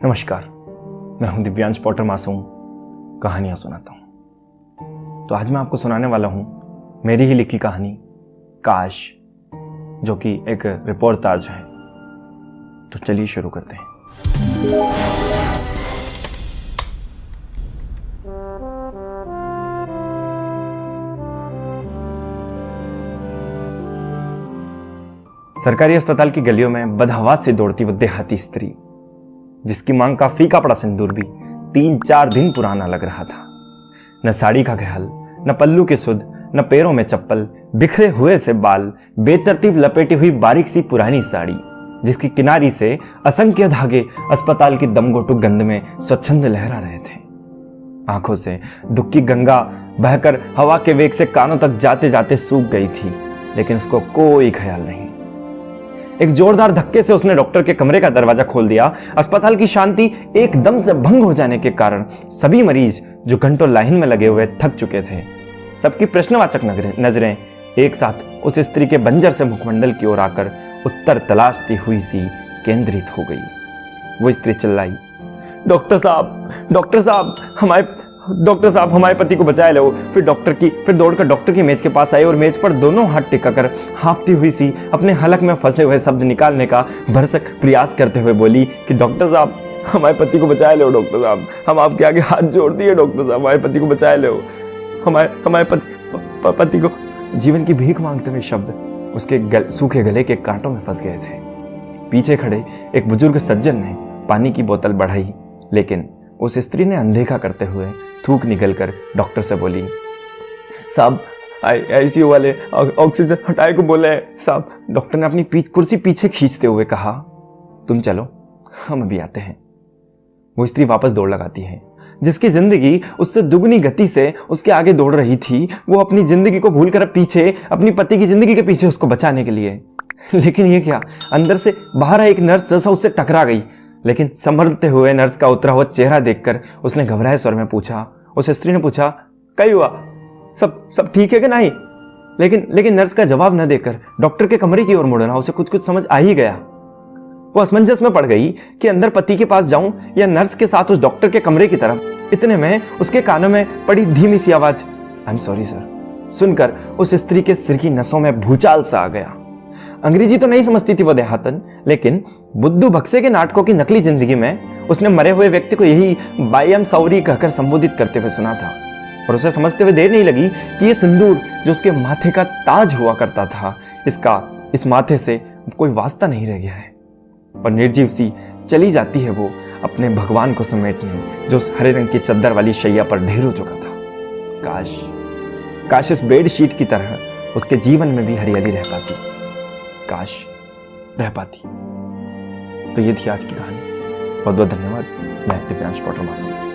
नमस्कार, मैं हूं दिव्यांश पॉटर मासूम, कहानियां सुनाता हूं। तो आज मैं आपको सुनाने वाला हूं मेरी ही लिखी कहानी काश, जो कि एक रिपोर्टाज है। तो चलिए शुरू करते हैं। सरकारी अस्पताल की गलियों में बदहवास से दौड़ती वो देहाती स्त्री, जिसकी मांग का फीका पड़ा सिंदूर भी 3-4 दिन पुराना लग रहा था। न साड़ी का ख्याल, न पल्लू के सुध, न पैरों में चप्पल, बिखरे हुए से बाल, बेतरतीब लपेटी हुई बारीक सी पुरानी साड़ी, जिसकी किनारी से असंख्य धागे अस्पताल की दमघोटू गंध में स्वच्छंद लहरा रहे थे। आंखों से दुख की गंगा बहकर हवा के वेग से कानों तक जाते जाते सूख गई थी, लेकिन उसको कोई ख्याल नहीं। एक जोरदार धक्के से उसने डॉक्टर के कमरे का दरवाजा खोल दिया। अस्पताल की शांति एकदम से भंग हो जाने के कारण सभी मरीज जो घंटों लाइन में लगे हुए थक चुके थे, सबकी प्रश्नवाचक नजरें एक साथ उस स्त्री के बंजर से मुखमंडल की ओर आकर उत्तर तलाशती हुई सी केंद्रित हो गई। वो स्त्री चिल्लाई, डॉक्टर साहब हमारे पति को बचाए लो। फिर दौड़कर डॉक्टर की मेज के पास आई और मेज पर दोनों हाथ टिकाकर हाँफती हुई सी अपने हलक में फंसे हुए शब्द निकालने का भरसक प्रयास करते हुए बोली कि डॉक्टर साहब हमारे पति को बचाए लो। डॉक्टर साहब, हम आपके आगे हाथ जोड़ दिए। डॉक्टर साहब, हमारे पति को बचाए लो। हमारे पति को। जीवन की भीख मांगते हुए शब्द उसके सूखे गले के कांटों में फंस गए थे। पीछे खड़े एक बुजुर्ग सज्जन ने पानी की बोतल बढ़ाई, लेकिन उस स्त्री ने अनदेखा करते हुए थूक निकलकर डॉक्टर से बोली, साहब आईसीयू वाले ऑक्सीजन हटाए को बोले हैं साहब। डॉक्टर ने अपनी कुर्सी पीछे खींचते हुए कहा, तुम चलो, हम अभी आते हैं। वो स्त्री वापस दौड़ लगाती है। जिसकी जिंदगी उससे दुगनी गति से उसके आगे दौड़ रही थी, वो अपनी जिंदगी को भूलकर पीछे अपनी पति की जिंदगी के पीछे उसको बचाने के लिए। लेकिन ये क्या, अंदर से बाहर एक नर्स जैसा उससे टकरा गई। लेकिन संभलते हुए नर्स का उतरा हुआ चेहरा देखकर उसने घबराए स्वर में पूछा, उस स्त्री ने पूछा, क्या हुआ, सब ठीक है कि नहीं? लेकिन नर्स का जवाब न देकर डॉक्टर के कमरे की ओर मुड़ना उसे कुछ समझ आ ही गया। वो असमंजस में पड़ गई कि अंदर पति के पास जाऊं या नर्स के साथ उस डॉक्टर के कमरे की तरफ। इतने में उसके कानों में पड़ी धीमी सी आवाज, आई एम सॉरी सर, सुनकर उस स्त्री के सिर की नसों में भूचाल सा आ गया। अंग्रेजी तो नहीं समझती थी वो देहातन, लेकिन बुद्धू बक्से के नाटकों की नकली जिंदगी में उसने मरे हुए व्यक्ति को यही बाई एम सॉरी कहकर संबोधित करते हुए सुना था। और उसे समझते हुए देर नहीं लगी कि ये सिंदूर जो उसके माथे का ताज हुआ करता था, इस माथे से कोई वास्ता नहीं रह गया है। और निर्जीव सी चली जाती है वो अपने भगवान को समेटने, जो उस हरे रंग की चद्दर वाली शैया पर ढेर हो चुका था। काश इस बेड शीट की तरह उसके जीवन में भी हरियाली रह पाती, काश रह पाती। तो ये थी आज की कहानी। बहुत बहुत धन्यवाद। मैं दिव्यांश पॉटर मासूम।